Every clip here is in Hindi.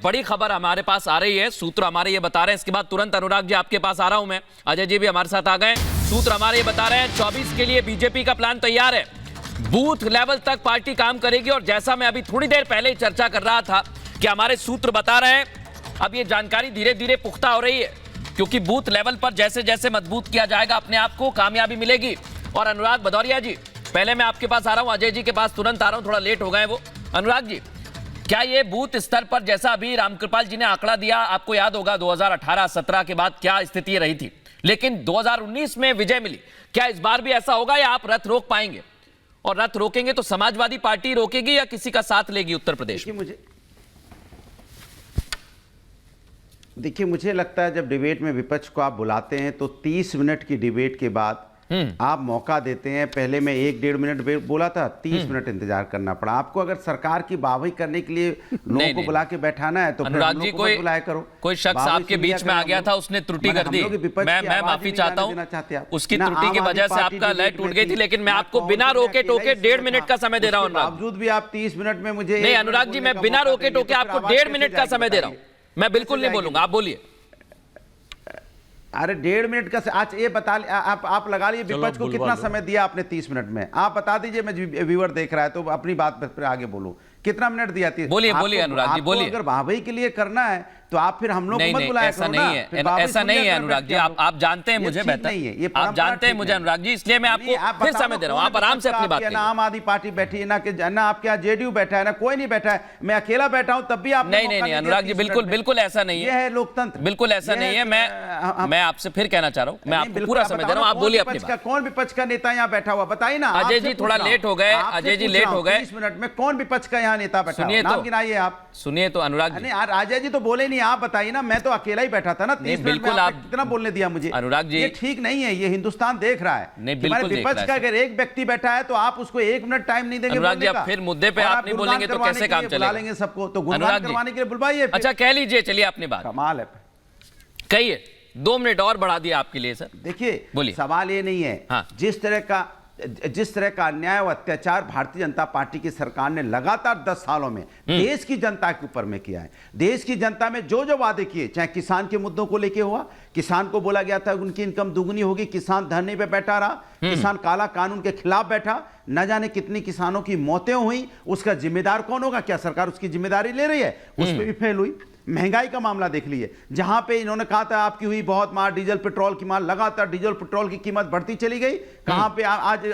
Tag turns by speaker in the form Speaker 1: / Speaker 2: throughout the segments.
Speaker 1: बड़ी खबर हमारे पास आ रही है, सूत्र हमारे ये बता रहे हैं, इसके बाद तुरंत अनुराग जी आपके पास आ रहा हूं मैं, अजय जी भी हमारे साथ आ गए। सूत्र हमारे ये बता रहे हैं 24 के लिए बीजेपी का प्लान तैयार है, बूथ लेवल तक पार्टी काम करेगी। और जैसा मैं अभी थोड़ी देर पहले ही चर्चा कर रहा था कि हमारे सूत्र बता रहे हैं, अब ये जानकारी धीरे धीरे पुख्ता हो रही है, क्योंकि बूथ लेवल पर जैसे जैसे मजबूत किया जाएगा अपने आप को कामयाबी मिलेगी। और अनुराग भदौरिया जी, पहले मैं आपके पास आ रहा हूं, अजय जी के पास तुरंत आ रहा हूं, थोड़ा लेट हो गए वो। अनुराग जी, क्या ये बूथ स्तर पर जैसा अभी रामकृपाल जी ने आंकड़ा दिया, आपको याद होगा 2018-17 के बाद क्या स्थिति रही थी, लेकिन 2019 में विजय मिली, क्या इस बार भी ऐसा होगा या आप रथ रोक पाएंगे? और रथ रोकेंगे तो समाजवादी पार्टी रोकेगी या किसी का साथ लेगी उत्तर प्रदेश में?
Speaker 2: देखिए, मुझे लगता है जब डिबेट में विपक्ष को आप बुलाते हैं तो 30 मिनट की डिबेट के बाद आप मौका देते हैं। पहले मैं 1-1.5 मिनट बोला था, 30 मिनट इंतजार करना पड़ा आपको। अगर सरकार की वाहवाही करने के लिए लोगों को बुला के बैठाना है तो
Speaker 1: अनुराग जी, कोई शख्स आपके बीच में आ गया था, उसने त्रुटि कर दी, मैं माफी चाहता हूं, उसकी त्रुटि की वजह से आपका लय टूट गई थी, लेकिन मैं आपको बिना रोके टोके 1.5 मिनट का समय दे रहा हूं।
Speaker 2: बावजूद भी आप 30 मिनट में मुझे
Speaker 1: नहीं अनुराग जी, मैं बिना रोके टोके आपको 1.5 मिनट का समय दे रहा हूं, मैं बिल्कुल नहीं बोलूंगा, आप बोलिए।
Speaker 2: अरे 1.5 मिनट का आज ये बता आप लगा लीजिए विपक्ष को कितना समय दिया आपने 30 मिनट में, आप बता दीजिए। मैं व्यूअर देख रहा है तो अपनी बात पर आगे बोलूं, कितना मिनट दिया?
Speaker 1: बोलिए बोलिए अनुराग जी, बोलिए।
Speaker 2: अगर वाहवाही के लिए करना है तो आप फिर हम लोग को मत बुलाया
Speaker 1: ऐसा नहीं है, ऐसा नहीं है अनुराग जी, आप जानते हैं मुझे बेहतर, आप जानते हैं मुझे अनुराग जी, इसलिए मैं आपको फिर समय दे रहा हूं, आप आराम से अपनी बात करिए।
Speaker 2: ना आम आदमी पार्टी बैठी है, ना आपके यहाँ जेडीयू बैठा है, ना कोई नहीं बैठा है, मैं अकेला बैठा हूं, तब भी आप
Speaker 1: नहीं अनुराग जी, बिल्कुल ऐसा नहीं है,
Speaker 2: ये है लोकतंत्र,
Speaker 1: बिल्कुल ऐसा नहीं है। मैं आपसे फिर कहना चाह रहा हूं, मैं आपको पूरा समय दे रहा हूं, आप बोलिए अपनी बात।
Speaker 2: कौन विपक्ष का नेता यहाँ बैठा हुआ बताइए ना।
Speaker 1: अजय जी थोड़ा लेट हो गए, अजय जी लेट हो गए,
Speaker 2: 30 मिनट में कौन विपक्ष का यहाँ नेता बैठा? नाम गिनाइए आप।
Speaker 1: सुनिए तो अनुराग जी,
Speaker 2: अजय जी तो बोले नहीं, आप बताइए ना, मैं तो अकेला ही बैठा था ना 30 मिनट में, आपने कितना बोलने दिया मुझे?
Speaker 1: अनुराग जी,
Speaker 2: ये ठीक नहीं है, ये हिंदुस्तान देख रहा है।
Speaker 1: नहीं बिल्कुल
Speaker 2: विपक्ष का अगर एक व्यक्ति बैठा है तो आप उसको 1 मिनट टाइम नहीं देंगे।
Speaker 1: अनुराग जी, आप फिर मुद्दे पे आप नहीं बोलेंगे तो कैसे काम चलेगा?
Speaker 2: बुला लेंगे सबको, तो गुणगान करवाने के लिए बुलवाइए।
Speaker 1: अच्छा कह लीजिए, चलिए अपनी बात
Speaker 2: कमाल है,
Speaker 1: कहिए। 2 मिनट और बढ़ा दिया आपके लिए सर।
Speaker 2: देखिए,
Speaker 1: बोलिए।
Speaker 2: सवाल ये नहीं है,
Speaker 1: हाँ।
Speaker 2: जिस तरह का अन्याय और अत्याचार भारतीय जनता पार्टी की सरकार ने लगातार 10 सालों में देश की जनता के ऊपर में किया है, देश की जनता में जो जो वादे किए, चाहे किसान के मुद्दों को लेके हुआ, किसान को बोला गया था उनकी इनकम दुगनी होगी, किसान धरने पे बैठा रहा, किसान काला कानून के खिलाफ बैठा, न जाने कितनी किसानों की मौतें हुई, उसका जिम्मेदार कौन होगा? क्या सरकार उसकी जिम्मेदारी ले रही है? उस पर भी फेल हुई। महंगाई का मामला देख लीजिए, जहां पे इन्होंने कहा था आपकी हुई बहुत मार, डीजल पेट्रोल की मार, लगातार डीजल पेट्रोल की कीमत बढ़ती चली गई, कहां पे आज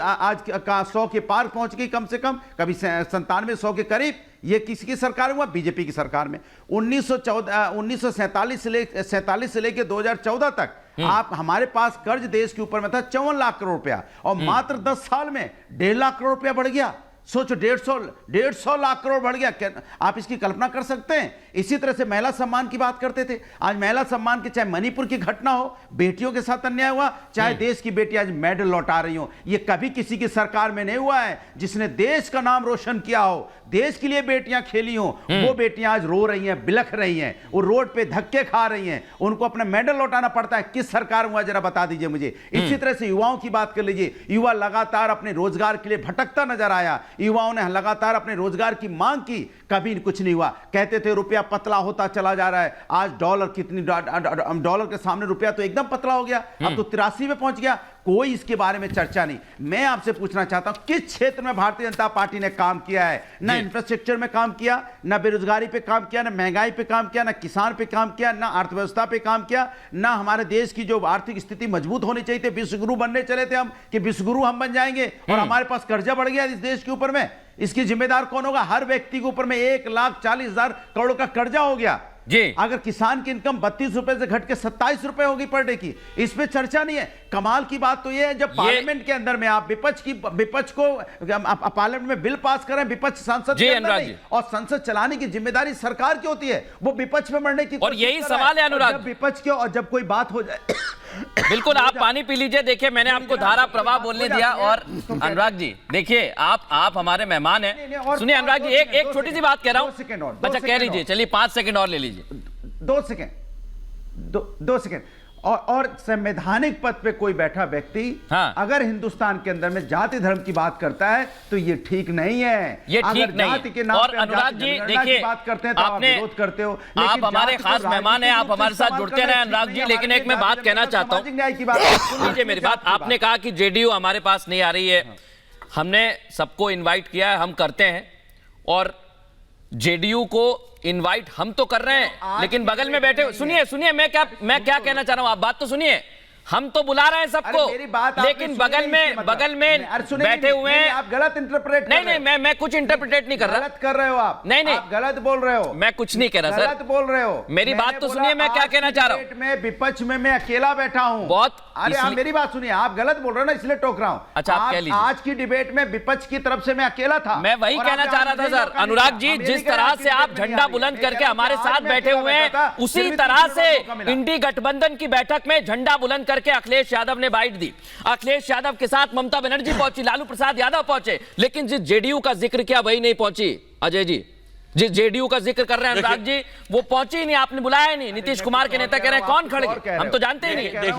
Speaker 2: 100 के पार पहुंच गई, कम से कम कभी 97-100 के करीब। ये किसकी सरकार हुआ? बीजेपी की सरकार में। 1947 से लेकर 2014 तक आप हमारे पास कर्ज देश के ऊपर में था 54 लाख करोड़ रुपया, और मात्र 10 साल में 1.5 लाख करोड़ रुपया बढ़ गया। सोचो, 150 लाख करोड़ बढ़ गया। आप इसकी कल्पना कर सकते हैं? इसी तरह से महिला सम्मान की बात करते थे, आज महिला सम्मान की, चाहे मणिपुर की घटना हो, बेटियों के साथ अन्याय हुआ, चाहे देश की बेटी आज मेडल लौटा रही हो, ये कभी किसी की सरकार में नहीं हुआ है जिसने देश का नाम रोशन किया हो, देश के लिए बेटियां खेली हो। वो बेटियां आज रो रही हैं, बिलख रही हैं, वो रोड पे धक्के खा रही हैं, उनको अपना मेडल लौटाना पड़ता है। किस सरकार हुआ जरा बता दीजिए मुझे। इसी तरह से युवाओं की बात कर लीजिए, युवा लगातार अपने रोजगार के लिए भटकता नजर आया, युवाओं ने लगातार अपने रोजगार की मांग की, कभी कुछ नहीं हुआ। कहते थे रुपया पतला होता चला जा रहा है, आज डॉलर के सामने रुपया तो एकदम पतला हो गया, अब तो 83 में पहुंच गया, कोई इसके बारे में चर्चा नहीं। मैं आपसे पूछना चाहता हूं, किस क्षेत्र में भारतीय जनता पार्टी ने काम किया है? ना इंफ्रास्ट्रक्चर में काम किया, ना बेरोजगारी पे काम किया, ना महंगाई पे काम किया, ना किसान पे काम किया, ना अर्थव्यवस्था पे काम किया, ना हमारे देश की जो आर्थिक स्थिति मजबूत होनी चाहिए थी। विश्वगुरु बनने चले थे हम कि विश्वगुरु हम बन जाएंगे, और हमारे पास कर्जा बढ़ गया इस देश के ऊपर में। इसकी जिम्मेदार कौन होगा? हर व्यक्ति के ऊपर में 1,40,000 करोड़ का कर्जा हो गया
Speaker 1: जी।
Speaker 2: अगर किसान की इनकम 32 रुपए से घट के 27 रुपए होगी पर डे की, इस पे चर्चा नहीं है। कमाल की बात तो ये है, जब पार्लियामेंट के अंदर में आप विपक्ष को पार्लियामेंट में बिल पास करें, विपक्ष सांसद के अंदर नहीं, और संसद चलाने की जिम्मेदारी सरकार की होती है, वो विपक्ष में मरने की।
Speaker 1: और यही सवाल है अनुराग,
Speaker 2: जब विपक्ष के और जब कोई बात हो जाए
Speaker 1: बिल्कुल आप पानी पी लीजिए। देखिए, मैंने आपको धारा प्रवाह बोलने दिया। और अनुराग जी देखिए, आप हमारे मेहमान हैं। सुनिए अनुराग जी, एक छोटी सी बात कह रहा हूं। अच्छा कह लीजिए, चलिए 5 सेकंड और ले लीजिए।
Speaker 2: 2 सेकंड और संवैधानिक पद पे कोई बैठा व्यक्ति
Speaker 1: हाँ।
Speaker 2: अगर हिंदुस्तान के अंदर में जाति धर्म की बात करता है तो ये ठीक नहीं है।
Speaker 1: ये ठीक
Speaker 2: अगर
Speaker 1: नहीं
Speaker 2: जाति के नाम
Speaker 1: और
Speaker 2: पे हम
Speaker 1: अनुराग
Speaker 2: जाति
Speaker 1: जी
Speaker 2: जनगणना की
Speaker 1: देखिए,
Speaker 2: बात करते हैं तो आप
Speaker 1: आपने
Speaker 2: विरोध करते हो।
Speaker 1: आप
Speaker 2: लेकिन
Speaker 1: हमारे
Speaker 2: जाति को
Speaker 1: खास मेहमान हैं,
Speaker 2: राजनीतिक
Speaker 1: आप
Speaker 2: रूप से
Speaker 1: हमारे साथ
Speaker 2: इस्तेमाल
Speaker 1: जुड़ते
Speaker 2: करना
Speaker 1: रहे
Speaker 2: ठीक
Speaker 1: अनुराग
Speaker 2: नहीं
Speaker 1: जी,
Speaker 2: है।
Speaker 1: लेकिन
Speaker 2: हमारे
Speaker 1: एक मैं
Speaker 2: देश
Speaker 1: बात
Speaker 2: में
Speaker 1: कहना चाहता हूं।
Speaker 2: सामाजिक न्याय की बात
Speaker 1: सुनिए मेरी बात, आपने कहा कि जेडीयू हमारे पास नहीं आ रही है, हमने सबको इनवाइट किया है, हम करते हैं और जेडीयू को इनवाइट हम तो कर रहे हैं, लेकिन बगल में बैठे सुनिए मैं क्या कहना चाह रहा हूं, आप बात तो सुनिए। हम तो बुला रहे हैं सबको,
Speaker 2: मेरी बात आपने
Speaker 1: लेकिन
Speaker 2: सुनी
Speaker 1: बगल
Speaker 2: नहीं,
Speaker 1: में
Speaker 2: इसका मतलब।
Speaker 1: बगल में
Speaker 2: अरे सुनिए,
Speaker 1: बैठे हुए हैं।
Speaker 2: आप गलत इंटरप्रेट कर रहे
Speaker 1: नहीं,
Speaker 2: हो।
Speaker 1: मैं कुछ इंटरप्रेट नहीं कर रहा।
Speaker 2: गलत कर रहे हो आप।
Speaker 1: नहीं।
Speaker 2: आप गलत बोल रहे हो।
Speaker 1: मैं कुछ नहीं कह रहा सर।
Speaker 2: गलत बोल रहे हो।
Speaker 1: मेरी बात तो सुनिए, मैं क्या कहना चाह रहा हूं।
Speaker 2: में विपक्ष में मैं अकेला बैठा हूं।
Speaker 1: बहुत
Speaker 2: अरे आप मेरी बात सुनिए, आप गलत बोल रहे हो ना, इसलिए टोक रहा हूं।
Speaker 1: अच्छा, आप कह लीजिए।
Speaker 2: आज की डिबेट में विपक्ष की तरफ से मैं अकेला था।
Speaker 1: मैं वही
Speaker 2: और
Speaker 1: कहना
Speaker 2: आप
Speaker 1: चाह रहा था
Speaker 2: मुझे
Speaker 1: सर।
Speaker 2: मौका
Speaker 1: अनुराग
Speaker 2: नहीं
Speaker 1: जी,
Speaker 2: दिया।
Speaker 1: जिस तरह से आप झंडा बुलंद करके हमारे साथ बैठे हुए हैं, उसी तरह से इंडी गठबंधन की बैठक में झंडा बुलंद करके अखिलेश यादव ने बाइट दी। अखिलेश यादव के साथ ममता बनर्जी पहुंची, लालू प्रसाद यादव पहुंचे, लेकिन जिस जेडीयू का जिक्र किया वही नहीं पहुंची। अजय जी, जिस जेडीयू का जिक्र कर रहे हैं अनुराग जी, वो पहुंची ही नहीं, आपने बुलाया ही नहीं। नीतीश कुमार के नेता कह रहे हैं कौन खड़े, हम तो जानते ही नहीं।